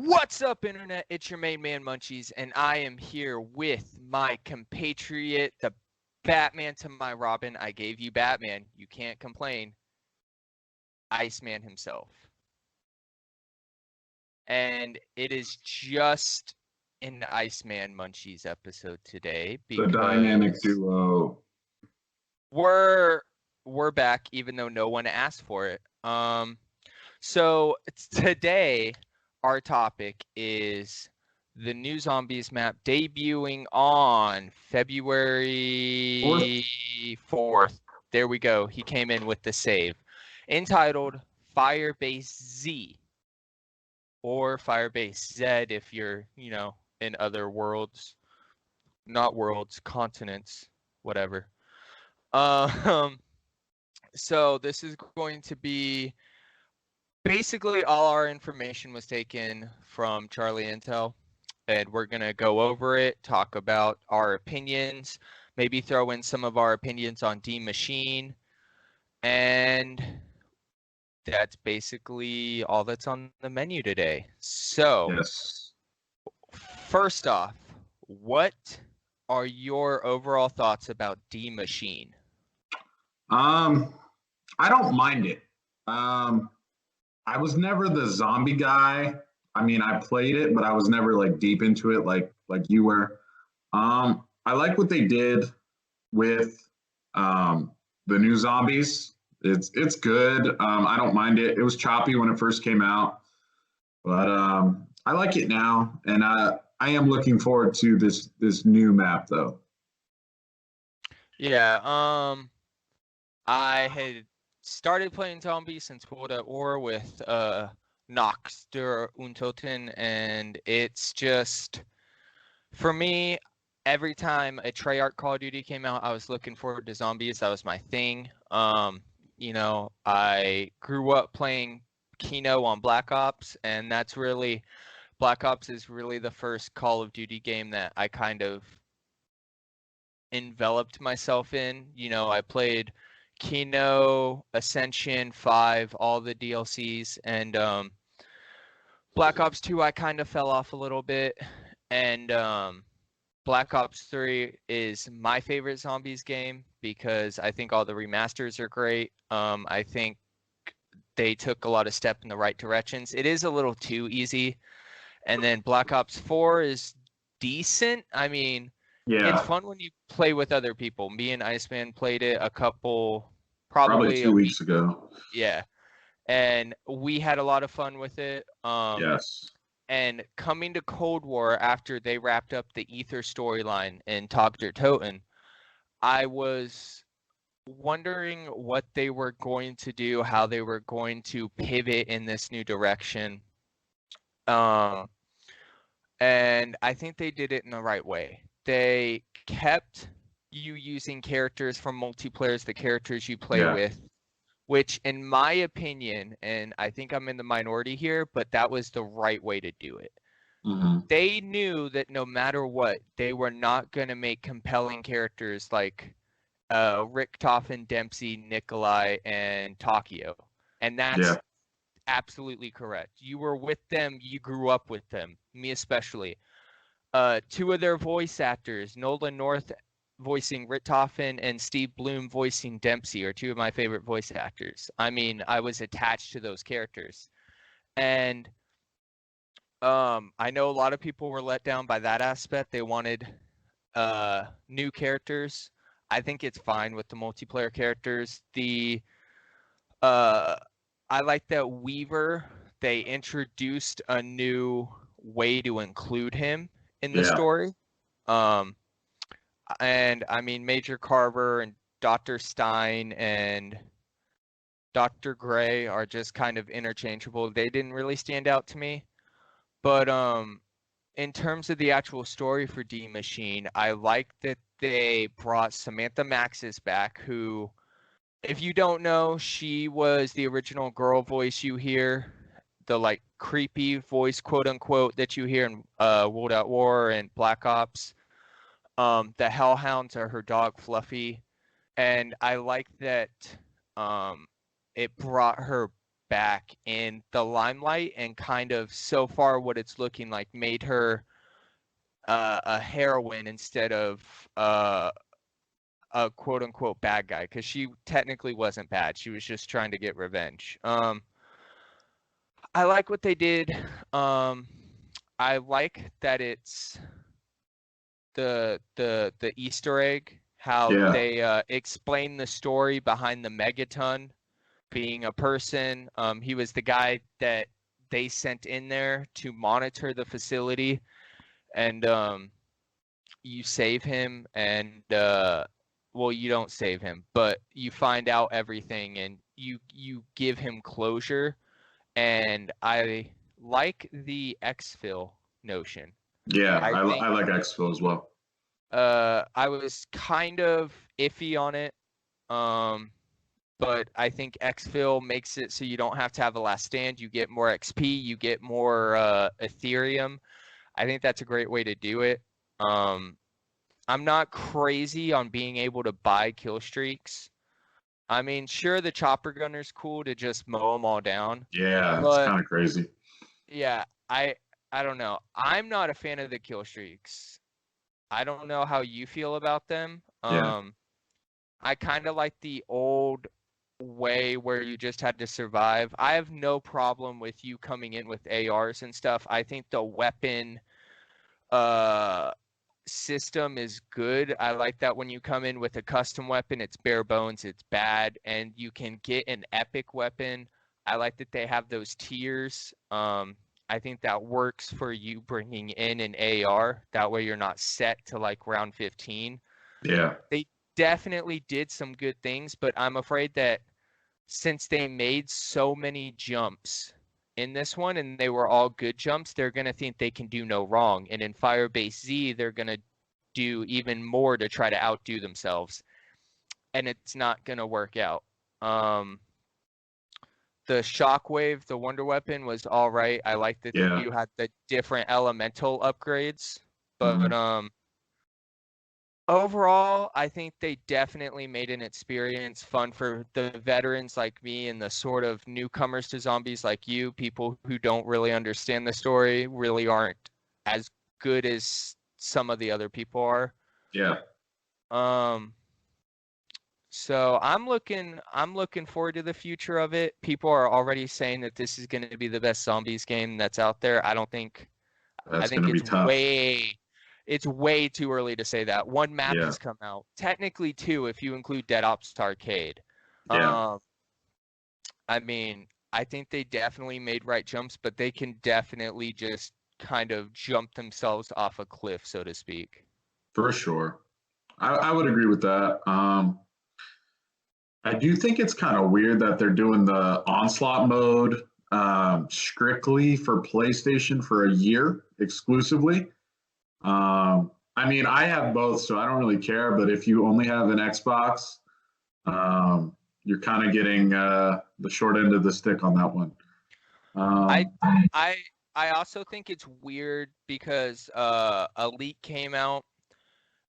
What's up, Internet? It's your main man, Munchies, and I am here with my compatriot, the Batman to my Robin. I gave you Batman. You can't complain. Iceman himself. And it is just an Iceman Munchies episode today because the dynamic duo. We're back, even though no one asked for it. So today, our topic is the new Zombies map debuting on February 4th. There we go. He came in with the save. Entitled Firebase Z. Or Firebase Z if you're, in other worlds. Not worlds, continents, whatever. So this is going to be basically all our information was taken from Charlie Intel, and we're going to go over it, talk about our opinions, maybe throw in some of our opinions on Maschine, and that's basically all that's on the menu today. So, yes. First off, what are your overall thoughts about Maschine? I don't mind it. I was never the zombie guy. I mean, I played it, but I was never like deep into it like you were. I like what they did with the new zombies. It's good. I don't mind it. It was choppy when it first came out, but I like it now, and I am looking forward to this new map though. Yeah, I had started playing zombies since World at War with Nox der Untoten, and it's just, for me, every time a Treyarch Call of Duty came out, I was looking forward to zombies. That was my thing. I grew up playing Kino on Black Ops, and that's really, Black Ops is really the first Call of Duty game that I kind of enveloped myself in. I played Kino, Ascension, 5, all the DLCs, and Black Ops 2 I kind of fell off a little bit, and Black Ops 3 is my favorite zombies game because I think all the remasters are great. I think they took a lot of steps in the right directions. It is a little too easy, and then Black Ops 4 is decent. I mean, yeah, it's fun when you play with other people. Me and Iceman played it a couple, probably 2 weeks ago. Yeah, and we had a lot of fun with it. Yes. And coming to Cold War after they wrapped up the Ether storyline in Tag der Toten, I was wondering what they were going to do, how they were going to pivot in this new direction. And I think they did it in the right way. They kept you using characters from multiplayers, the characters you play with, which in my opinion, and I think I'm in the minority here, but that was the right way to do it. Mm-hmm. They knew that no matter what, they were not going to make compelling characters like Richtofen, Dempsey, Nikolai, and Takio. And that's absolutely correct. You were with them, you grew up with them, me especially. 2 of their voice actors, Nolan North voicing Richtofen and Steve Bloom voicing Dempsey, are 2 of my favorite voice actors. I mean, I was attached to those characters. And I know a lot of people were let down by that aspect. They wanted new characters. I think it's fine with the multiplayer characters. I like that Weaver, they introduced a new way to include him in the story. And I mean, Major Carver and Dr. Stein and Dr. Gray are just kind of interchangeable. They didn't really stand out to me. But in terms of the actual story for Maschine, I like that they brought Samantha Maxis back, who, if you don't know, she was the original girl voice you hear, the like creepy voice, quote unquote, that you hear in World at War and Black Ops. The Hellhounds are her dog Fluffy, and I like that it brought her back in the limelight, and kind of so far what it's looking like made her a heroine instead of a quote unquote bad guy, because she technically wasn't bad. She was just trying to get revenge. I like what they did. I like that it's the Easter egg, how Yeah. they explain the story behind the Megaton being a person. He was the guy that they sent in there to monitor the facility, and you save him, and well, you don't save him, but you find out everything, and you give him closure. And I like the exfil notion. Yeah, I think I like exfil as well. I was kind of iffy on it, but I think exfil makes it so you don't have to have a last stand. You get more XP, you get more Ethereum. I think that's a great way to do it. I'm not crazy on being able to buy kill streaks. I mean, sure, the chopper gunner's cool to just mow them all down. Yeah, it's But kind of crazy. yeah, I don't know. I'm not a fan of the kill streaks. I don't know how you feel about them. Yeah. I kind of like the old way where you just had to survive. I have no problem with you coming in with ARs and stuff. I think the weapon system is good. I like that when you come in with a custom weapon, it's bare bones, it's bad, and you can get an epic weapon. I like that they have those tiers. I think that works for you bringing in an AR. That way you're not set to like round 15. Yeah. They definitely did some good things, but I'm afraid that since they made so many jumps in this one, and they were all good jumps, they're going to think they can do no wrong. And in Firebase Z, they're going to do even more to try to outdo themselves. And it's not going to work out. The Shockwave, the Wonder Weapon, was all right. I like that you had the different elemental upgrades. But overall, I think they definitely made an experience fun for the veterans like me and the sort of newcomers to zombies like you. People who don't really understand the story really aren't as good as some of the other people are. Yeah. So I'm looking forward to the future of it. People are already saying that this is going to be the best zombies game that's out there. I think it's tough. It's way too early to say that. One map has come out. Technically two if you include Dead Ops Arcade. Yeah. I mean, I think they definitely made right jumps, but they can definitely just kind of jump themselves off a cliff, so to speak. For sure. I would agree with that. I do think it's kind of weird that they're doing the Onslaught mode strictly for PlayStation for a year exclusively. I mean, I have both, so I don't really care. But if you only have an Xbox, you're kind of getting the short end of the stick on that one. I also think it's weird because a leak came out.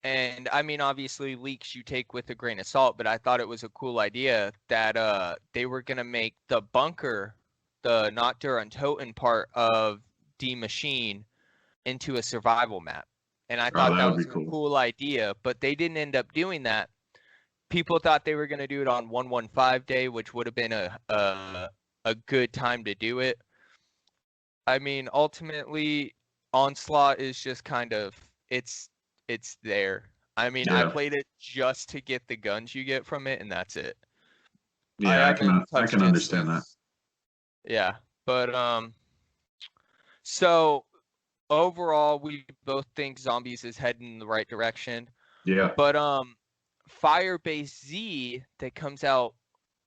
And I mean, obviously, leaks you take with a grain of salt, but I thought it was a cool idea that they were going to make the bunker, the Not Der Untoten part of the Maschine, into a survival map. And I thought that was a cool idea, but they didn't end up doing that. People thought they were going to do it on 115 day, which would have been a good time to do it. I mean, ultimately, Onslaught is just kind of, it's there. I mean, I played it just to get the guns you get from it, and that's it. Yeah, I can understand that. Yeah, but so overall, we both think Zombies is heading in the right direction. Yeah. But Firebase Z that comes out,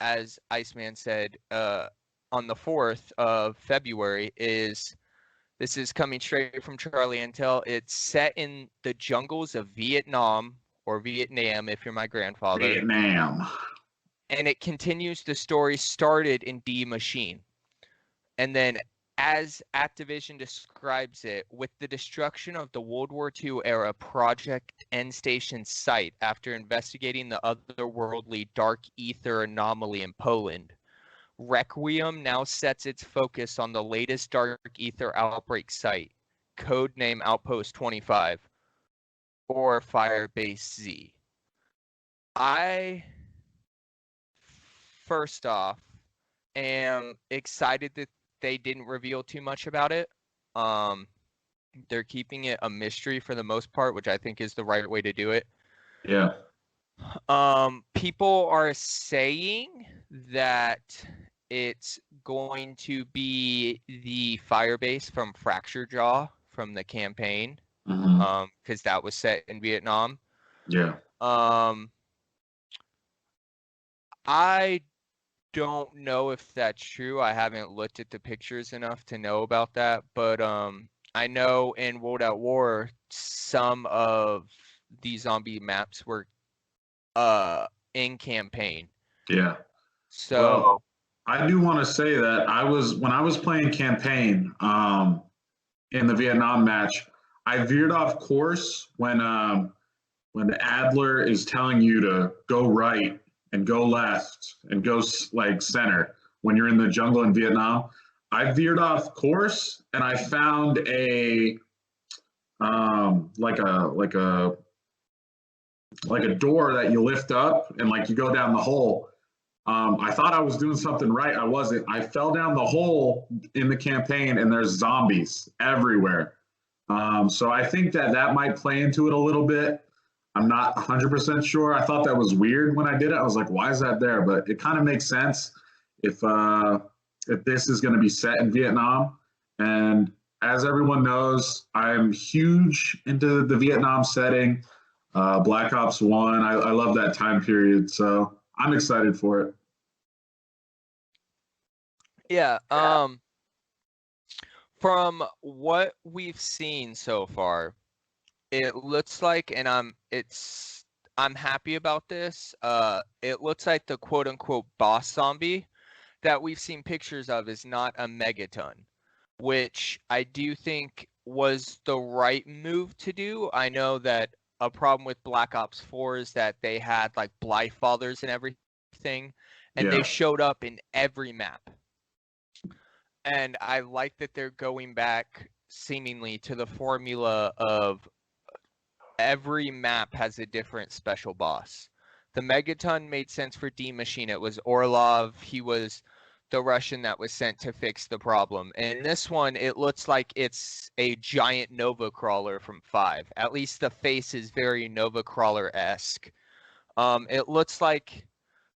as Iceman said, on the 4th of February This is coming straight from Charlie Intel. It's set in the jungles of Vietnam, or Vietnam if you're my grandfather. Vietnam. And it continues the story started in D Maschine. And then, as Activision describes it, with the destruction of the World War II era Project End Station site after investigating the otherworldly dark ether anomaly in Poland, Requiem now sets its focus on the latest Dark Ether Outbreak site, codename Outpost 25, or Firebase Z. First off, am excited that they didn't reveal too much about it. They're keeping it a mystery for the most part, which I think is the right way to do it. Yeah. People are saying that it's going to be the Firebase from Fracture Jaw from the campaign, because that was set in Vietnam. Yeah. I don't know if that's true. I haven't looked at the pictures enough to know about that, but I know in World at War some of the zombie maps were in campaign. Yeah. So well, I do want to say that when I was playing campaign in the Vietnam match, I veered off course when the Adler is telling you to go right and go left and go like center when you're in the jungle in Vietnam. I veered off course and I found a like a door that you lift up and like you go down the hole. I thought I was doing something right. I wasn't. I fell down the hole in the campaign and there's zombies everywhere. So I think that might play into it a little bit. I'm not 100% sure. I thought that was weird when I did it. I was like, why is that there? But it kind of makes sense if this is going to be set in Vietnam. And as everyone knows, I'm huge into the Vietnam setting. Black Ops 1, I love that time period. So I'm excited for it. Yeah. From what we've seen so far, it looks like, and I'm happy about this. It looks like the quote unquote boss zombie that we've seen pictures of is not a megaton, which I do think was the right move to do. I know that a problem with Black Ops 4 is that they had like Blythe Fathers and everything, and they showed up in every map. And I like that they're going back seemingly to the formula of every map has a different special boss. The Megaton made sense for D Maschine. It was Orlov. He was the Russian that was sent to fix the problem. And this one, it looks like it's a giant Nova Crawler from 5. At least the face is very Nova Crawler-esque. It looks like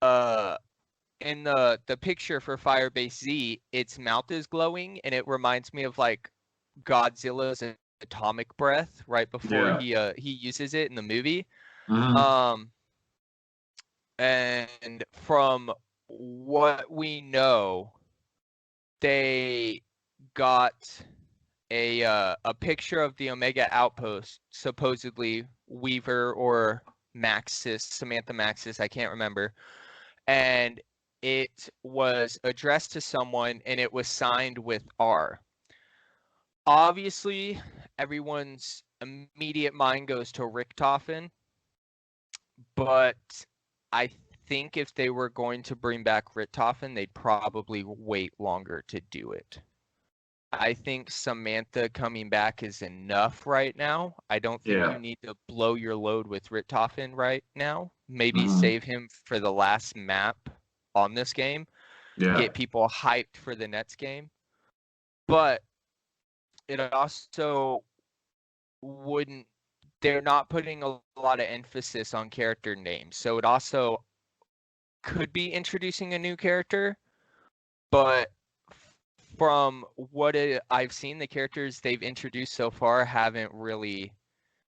in the picture for Firebase Z, its mouth is glowing, and it reminds me of like Godzilla's atomic breath right before he uses it in the movie. And from what we know, they got a picture of the Omega Outpost, supposedly Weaver or Maxis, Samantha Maxis, I can't remember, and it was addressed to someone and it was signed with R. Obviously, everyone's immediate mind goes to Richtofen, but I think if they were going to bring back Richtofen, they'd probably wait longer to do it. I think Samantha coming back is enough right now. I don't think you need to blow your load with Richtofen right now. Maybe save him for the last map on this game. Get people hyped for the next game. But it also wouldn't, they're not putting a lot of emphasis on character names. So it also could be introducing a new character, but from what I've seen, the characters they've introduced so far haven't really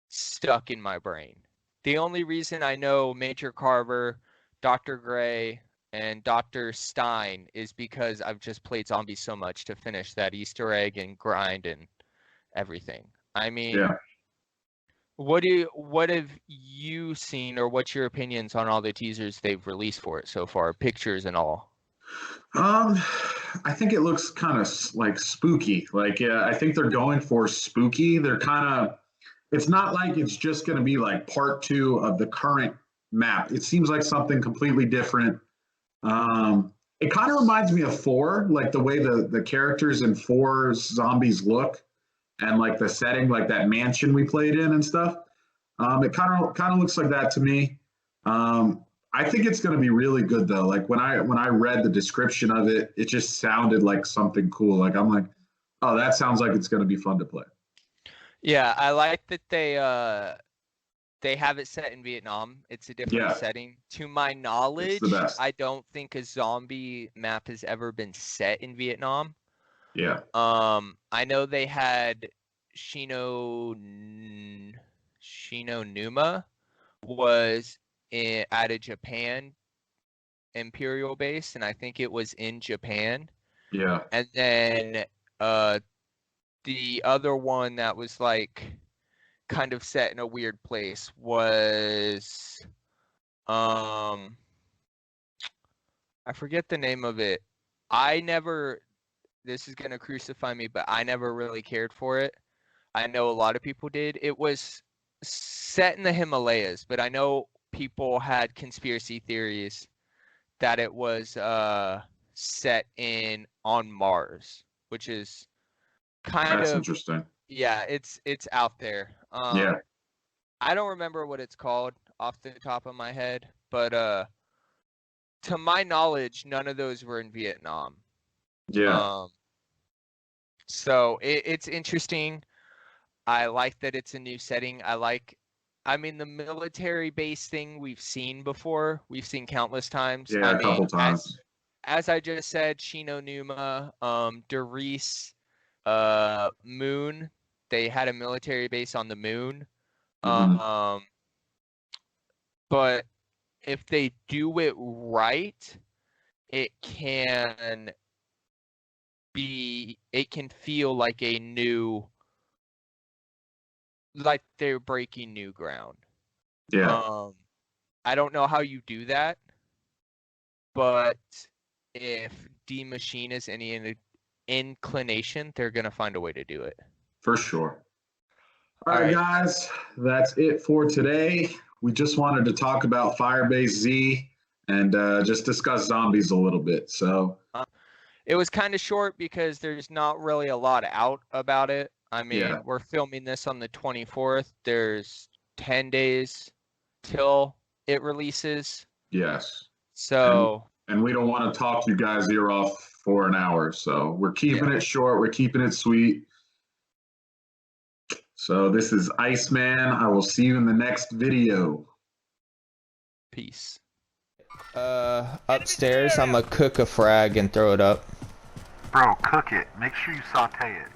stuck in my brain. The only reason I know Major Carver, Dr. Gray, and Dr. Stein is because I've just played zombies so much to finish that Easter egg and grind and everything. I mean, what have you seen, or what's your opinions on all the teasers they've released for it so far, pictures and all? I think it looks kind of like spooky. Like, I think they're going for spooky. They're kind of, it's not like it's just going to be like part 2 of the current map. It seems like something completely different. It kind of reminds me of 4, like the way the characters in 4 zombies look, and like the setting, like that mansion we played in and stuff. It kind of looks like that to me. I think it's going to be really good though. Like when I read the description of it, it just sounded like something cool. Like I'm like, oh, that sounds like it's going to be fun to play. Yeah, I like that they have it set in Vietnam. It's a different Yeah. setting. To my It's knowledge, the best. I don't think a zombie map has ever been set in Vietnam. Yeah. I know they had Shino Numa was at a Japan Imperial base, and I think it was in Japan. Yeah. And then the other one that was like kind of set in a weird place was I forget the name of it. This is gonna crucify me, but I never really cared for it. I know a lot of people did. It was set in the Himalayas, but I know people had conspiracy theories that it was set on Mars, which is kind That's of interesting. yeah, it's out there. Yeah. I don't remember what it's called off the top of my head, but to my knowledge, none of those were in Vietnam. Yeah. So it's interesting. I like that it's a new setting. I mean, the military base thing we've seen before. We've seen countless times. Yeah. A couple times. As I just said, Shino Numa, Derice, Moon. They had a military base on the moon. Mhm. But if they do it right, it can feel like like they're breaking new ground. Yeah. I don't know how you do that, but if Maschine is any inclination, they're gonna find a way to do it. For sure. All right, guys, that's it for today. We just wanted to talk about Firebase Z and just discuss zombies a little bit. So it was kind of short because there's not really a lot out about it. I mean, we're filming this on the 24th. There's 10 days till it releases. Yes. So and we don't want to talk you guys ear off for an hour. So we're keeping it short. We're keeping it sweet. So this is Iceman. I will see you in the next video. Peace. Upstairs, I'm gonna cook a frag and throw it up. Bro, cook it. Make sure you saute it.